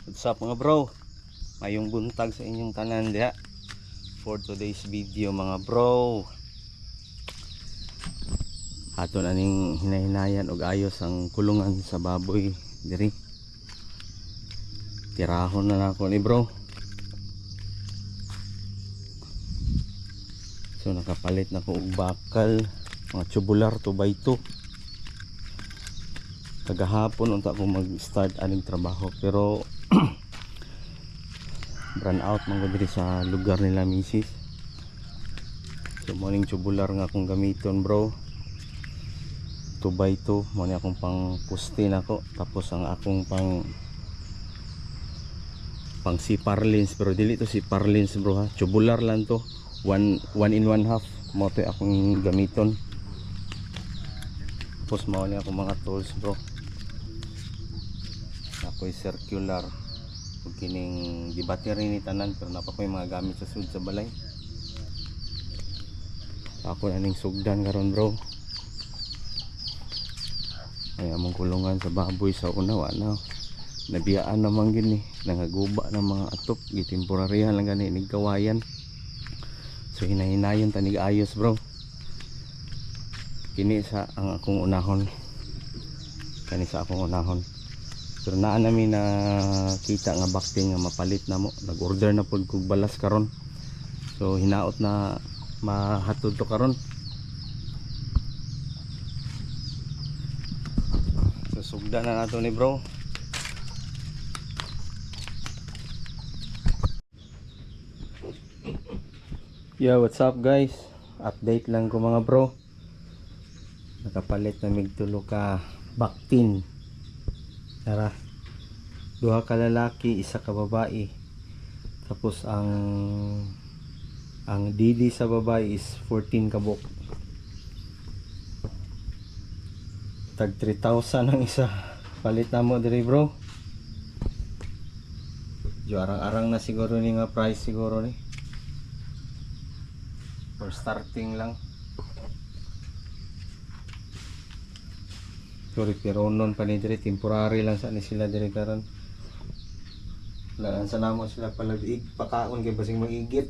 What's up mga bro? Mayong buntag sa inyong tanan diha. For today's video mga bro, aton aning hinahinayan og ayos ang kulungan sa baboy diri. Tirahon na nako ni bro. So nakapalit na ko og bakal, mga tubular 2x2. Kagahapon unta ko mag-start aning trabaho pero run out man ko diri sa lugar nila misis. So morning tubular nga akong gamiton bro, 2x2 mo ni akong pang puste nako. Tapos ang akong pang sipar lens, pero dili to sipar lens bro ha, tubular lang to, 1 in 1/2 mo to akong gamiton. Tapos mo ni akong mga tools bro, ako'y circular ug kining di battery ni tanan, pero napakoy mga gamit sa sud sa balay. Ako na ning sugdan karon bro, ay among kulungan sa baboy sa una na nabiyaan naman gini, nangaguba ng mga atop, gitemporaryahan lang gani ning kawayan. So hinahinayon tanig ayos bro, kini sa ang akong unahon, kani sa akong unahon. Pero naa namin na kita nga bakting nga mapalit na mo, nag-order na pod kog balas karon. So hinaot na mahatod to karon. So sugda na nato ni bro. Yo, what's up guys? Update lang ko mga bro. Nakapalit na mig tulo ka baktin. Tara, duha ka lalaki, isa ka babae. Tapos ang didi sa babae is 14 kabok. Tag 3,000 ang isa. Palit na mo diri bro. Jo arang-arang na siguro ni nga price siguro ni. For starting lang. Sorry, pero noon pa ni dire temporary lang sa ni sila dire karon. Laan sa namo sila palabig pakaon kay basing maigit.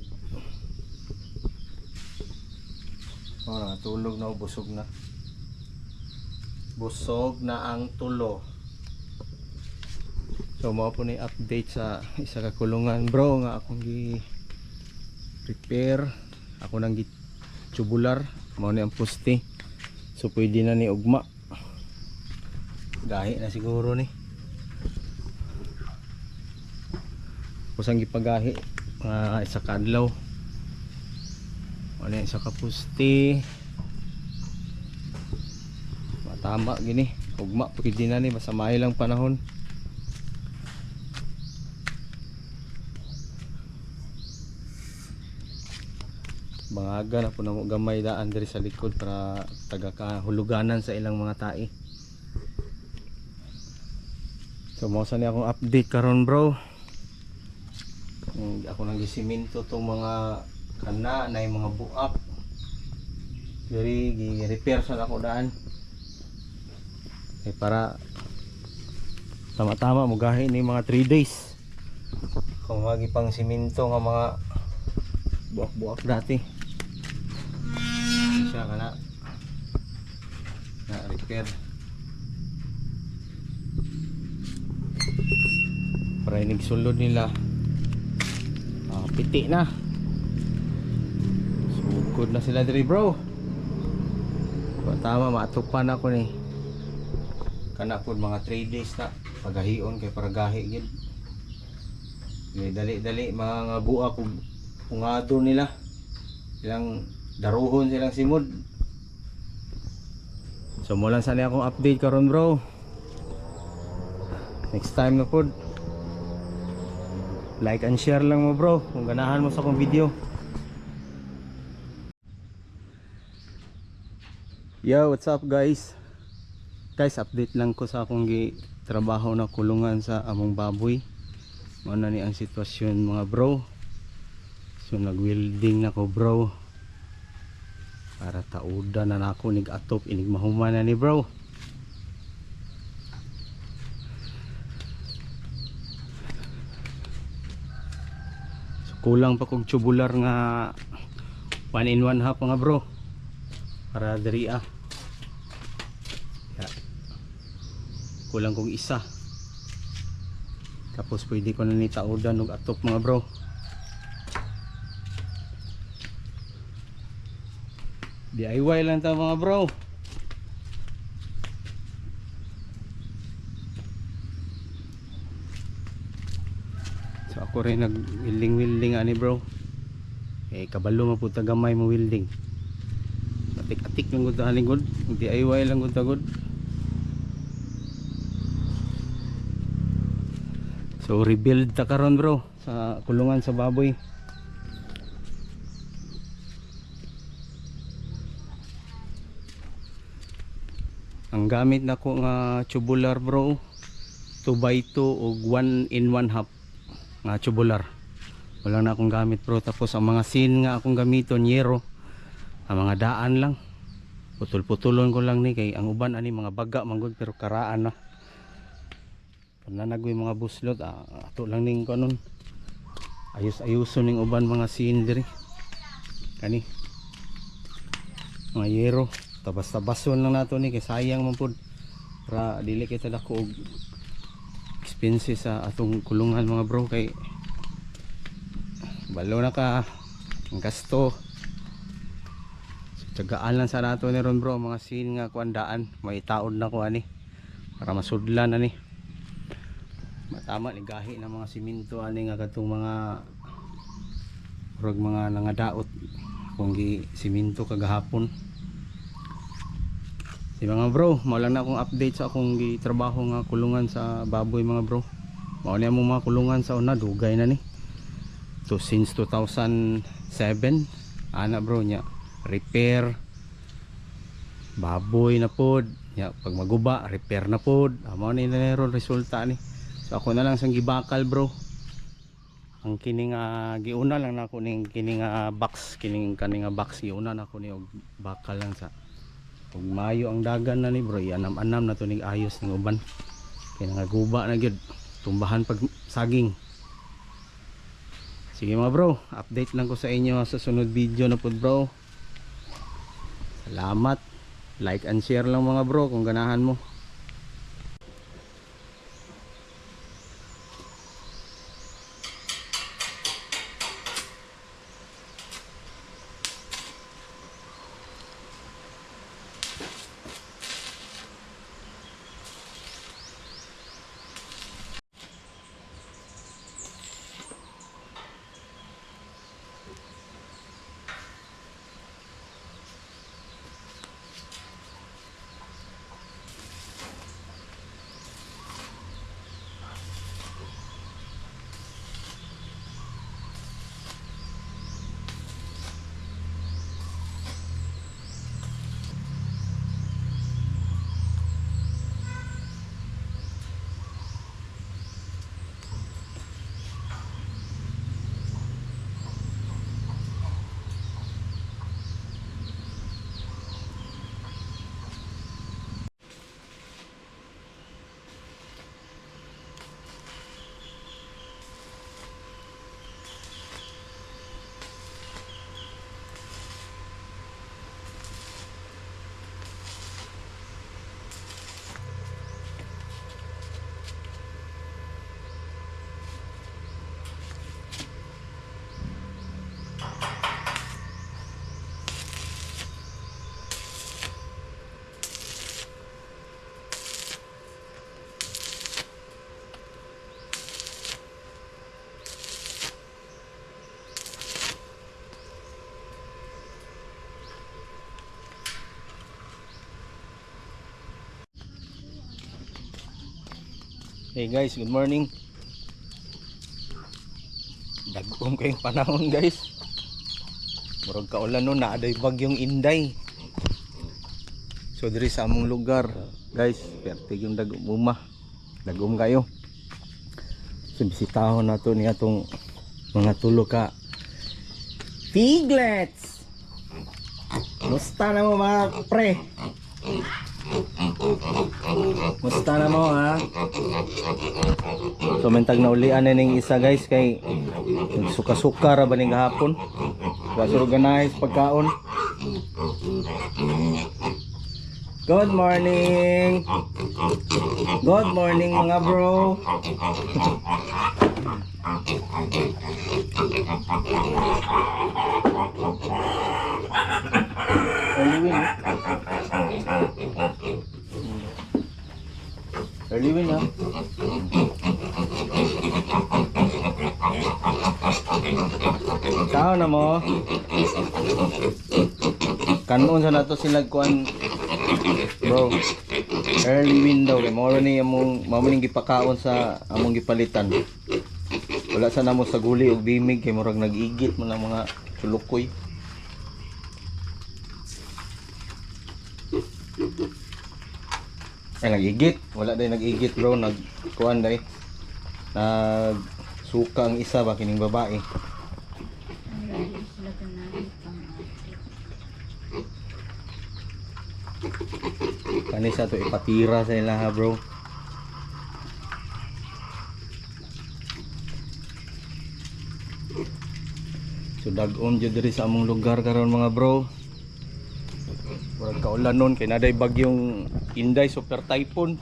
Oh, tulog na, busog na. Busog na ang tulo. So mao po ni update sa isa ka kulungan bro nga akong gi prepare. Ako nang gi tubular, mao ni ang poste. So pwede na ni ugma. Gahi na siguro ni. Kusang gipagahi isa kadlaw. Ano isa ka pusti. Matama gini. Ugma pwede na ni, basta may lang panahon. Bangaga na po na mo gamay daan diri sa likod para taga kahuluganan sa ilang mga tae. So mo sa ni akong update karon bro. Ako nang gisiminto tong mga kana na yung mga buak. Diri gi-repair sa ako daan. Para tama-tama mo gahi ni mga 3 days. Kung magi pang siminto nga mga buak-buak dati. Siya kana na repair. Para inig sulod nila piti na, sugod na sila diri bro. Tama, matupan ako ni kana pod mga 3 days na pagahion kay para gahi gid. Dali-dali mga buak ug ungado nila, ilang daruhon silang simod. So mo lang sa ni akong update karon bro. Next time na pod, like and share lang mo bro kung ganahan mo sa akong video. Yo, what's up guys? Guys, update lang ko sa akong trabaho na kulungan sa among baboy. Ano ni ang sitwasyon mga bro. So nag-welding na ko bro, para taudan na nako nig atop inig mahuman na ni bro. kulang pa kog tubular nga 1 in 1 half mga bro para diri ya. Kulang kog isa, tapos pwede ko na ni taudan og atok mga bro. DIY lang ta mga bro. So ako rin nag welding ani bro. Kabalo mo puta gamay mo welding. Atik-atik lang gud ani gud. DIY lang gud ta gud. So rebuild ta karon bro sa kulungan sa baboy. Ang gamit nako nga tubular bro 2x2 o 1 in 1 half nga tubular. Wala na akong gamit bro. Tapos ang mga sin nga akong gamiton yero, ang mga daan lang. Putol-putulon ko lang ni kay ang uban ani mga baga manggod pero karaan na. Pananag mga buslot ato lang ning kanon. Ayos-ayuson ning uban mga sin diri. Kani. Mga yero, tabas-tabason lang nato ni kay sayang man pud. Para dili kita dako og expenses sa atong kulungan mga bro kay balo na ka ang gasto. Tiyagaan lang sa nato ni ron bro mga sin nga kuandaan may taod na ko ani para masudlan ani. Matama ni gahi ng mga siminto ani nga katong mga mga nangadaot kung gi siminto kagahapon. Si mga bro, mao lang na akong update sa akong gitrabaho nga kulungan sa baboy mga bro. Mao ni among mga kulungan sa una dugay na ni. So since 2007 ana bro nya repair baboy na pod nya pag maguba repair na pod. Mao ni ron resulta ni. So ako na lang sang gibakal bro. Ang kining giuna lang nako ning kining box kining kaning box giuna nako ni og bakal lang sa ug mayo ang dagan na ni bro. Anam-anam na to ning ayos ning uban. Kay nangaguba na gyud tumbahan pag saging. Sige mga bro, update lang ko sa inyo sa sunod video na pod bro. Salamat. Like and share lang mga bro kung ganahan mo. Hey guys, good morning. Dagom kayong panahon guys. Murag kaulan no, naaday bagyong Inday. So diri sa among lugar guys, pertig yung dagom umah. Dagom kayo. So bisitahon nato ni atong mga tulo ka piglets. Musta na mo mga pre? Musta na mo ha? So mentag na ulian na ning isa guys kay suka-suka ra ba ning hapon. Kasi organize pagkaon. Good morning. Good morning mga bro. Early win ha. Sao na mo? Kanon sa nato sila kuan bro. Early win daw kay mao ni among mamuning gipakaon sa among gipalitan. Wala sa namo sa guli og bimig kay murag nag-igit mo ng mga chulukoy. Ay nag-igit, wala day nag-igit bro, nagkuan day. Nag suka ang isa ba kining babae. Kanisa to ipatira sa ila ha bro. So dag-on jud diri sa among lugar karon mga bro. Murag kaulan nun kay naday bagyong Inday super typhoon.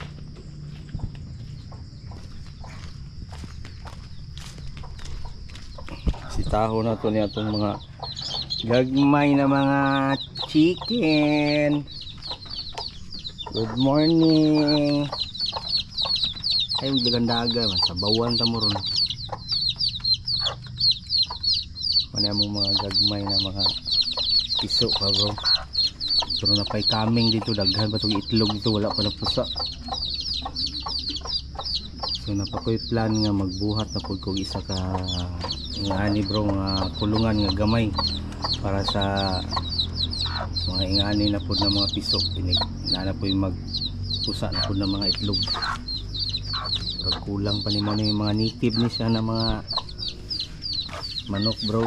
Sitaho na to niya itong mga gagmay na mga chicken. Good morning. Ay dagandaga man sa bawan ta mo ron. Mani among mga gagmay na mga piso pa bro. Pero napay kaming dito, daghan ba itong itlog dito, wala pa na pusa. So napakoy plan nga magbuhat na po kong isa ka nga ani bro, mga kulungan nga gamay para sa mga ingani na po ng mga piso. Na po yung magpusa na po ng mga itlog. Pero kulang pa ni mo yung mga native ni siya na mga manok bro.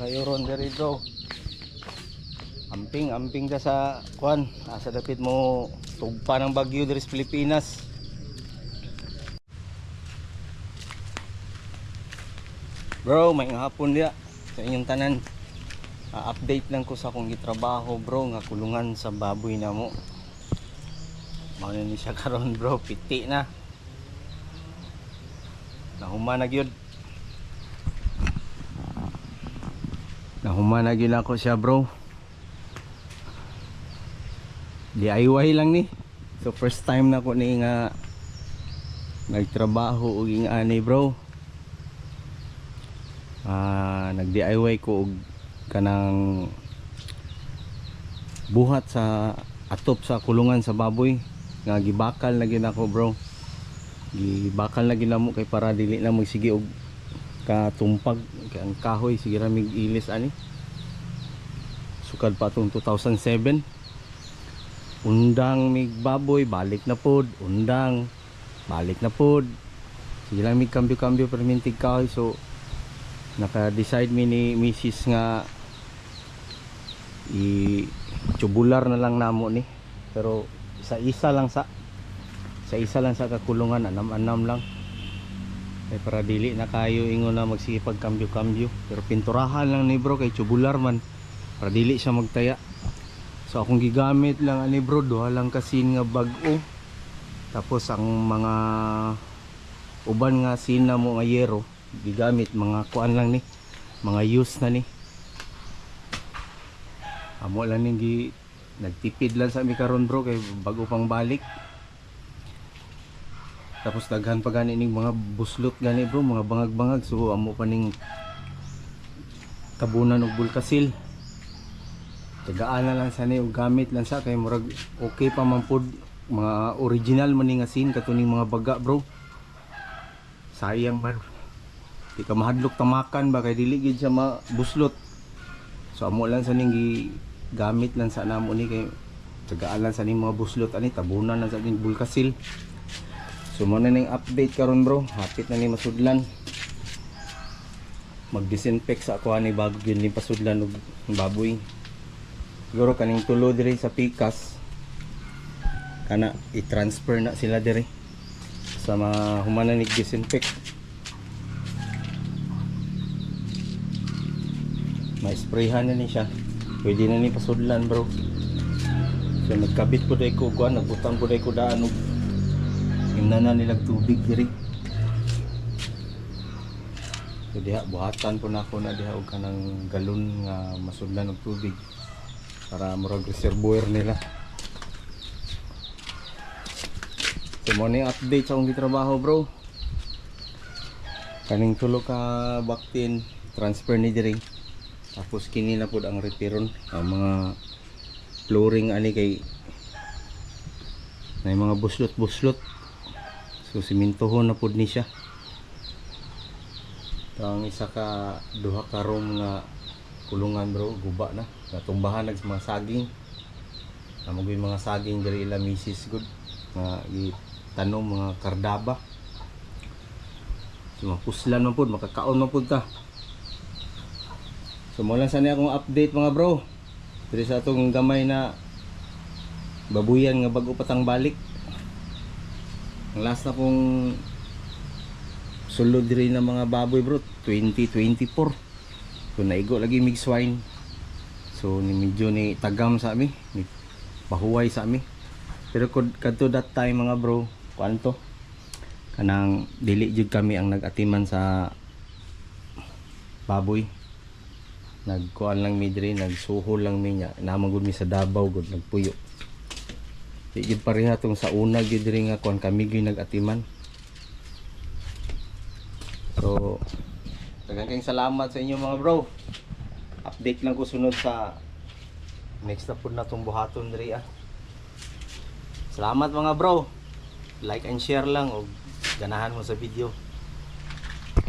Kayo ron dito amping ta sa kuan asa dapit mo tugpa ng bagyo diri sa Pilipinas. Bro may hapon dia sa inyong tanan. Update lang ko sa akong gitrabaho bro nga kulungan sa baboy na mo. Mao ni siya karon bro, piti na nahuman na gyud. Nahuman na gyud ako siya bro. DIY lang ni. So first time na ko ni nga nagtrabaho og ingani bro. Nag-DIY ko og kanang buhat sa atop sa kulungan sa baboy nga gibakal na gyud ako bro. Gibakal na gyud namo kay para dili na magsige og katumpag kay ang kahoy sige ra mig ilis ani. Sukad pa tong 2007. Undang mig baboy balik na pod, undang balik na pod. Sige lang mig kambyo-kambyo permintig kahoy. So naka-decide mi ni Mrs. nga i-tubular na lang namo ni. Pero isa-isa lang sa kakulungan, anam-anam lang. Ay para dili na kayo ingon na magsipag kambyo-kambyo. Pero pinturahan lang ni bro kay tubular man para dili siya magtaya. So akong gigamit lang ani bro, duha lang kasin nga bag-o. Tapos ang mga uban nga sin na mo nga yero gigamit mga kuan lang ni, mga use na ni. Amo lang ning nagtipid lang sa mi karon bro kay bago pang balik. Tapos daghan pa gani ning mga buslot gani bro, mga bangag-bangag. So amo pa ning tabunan og bulkasil. Tagaan na lang sa ni og gamit lang sa kay murag okay pa man pod, mga original man ning asin katuning mga baga bro. Sayang man. Di ka mahadlok tamakan ba kay dili gid siya mabuslot. So amo lang sa ning gamit lang sa namo ni kay tagaan lang sa ning mga buslot ani, tabunan lang sa ning bulkasil. So mo na ning update karon bro, hapit na ni masudlan. mag-disinfect sa ako ani bago gyud ni pasudlan og baboy. Siguro kaning tulo diri sa pikas kana i-transfer na sila diri sa mga humanan ni disinfect. Ma-sprayhan na ni siya. Pwede na ni pasudlan bro. So nagkabit ko dai ko kuan, nagbutang ko dai ko daan og imna nilag tubig diri. So diha buhatan po na ako na diha og kanang galon nga masudlan og tubig para murag reservoir nila. So mo ni update sa akong gitrabaho bro. Kaning tulo ka baktin transfer ni diri. Tapos kini na pud ang reparon ang mga flooring ani kay may mga buslot-buslot. So simintohon na pud ni siya. Ang isa ka duha ka room nga kulungan bro, guba na. Natumbahan nag mga saging. Namoy mga saging diri ila misis good. Nga gitanom mga kardaba. So mapuslan man pud, makakaon man pud ta. So mo lang sa niya akong update mga bro. Diri sa atong gamay na babuyan nga bago patang balik. Ang last na kong sulod diri na mga baboy bro 2024. So naigo lagi mig swine. So ni medyo ni tagam sa ami, ni pahuway sa ami. Pero kadto that time mga bro, kuanto kanang dili jud kami ang nag-atiman sa baboy. Nagkuan lang mi diri, nagsuhol lang mi nya. Namang gud mi sa Davao gud nagpuyo. Di gid pareha tong sa una gid diri nga kuan kami gyud nag-atiman. So, daghang salamat sa inyo mga bro. Update lang ko sunod sa next na pud natong buhaton diri ah. Salamat mga bro. Like and share lang og ganahan mo sa video.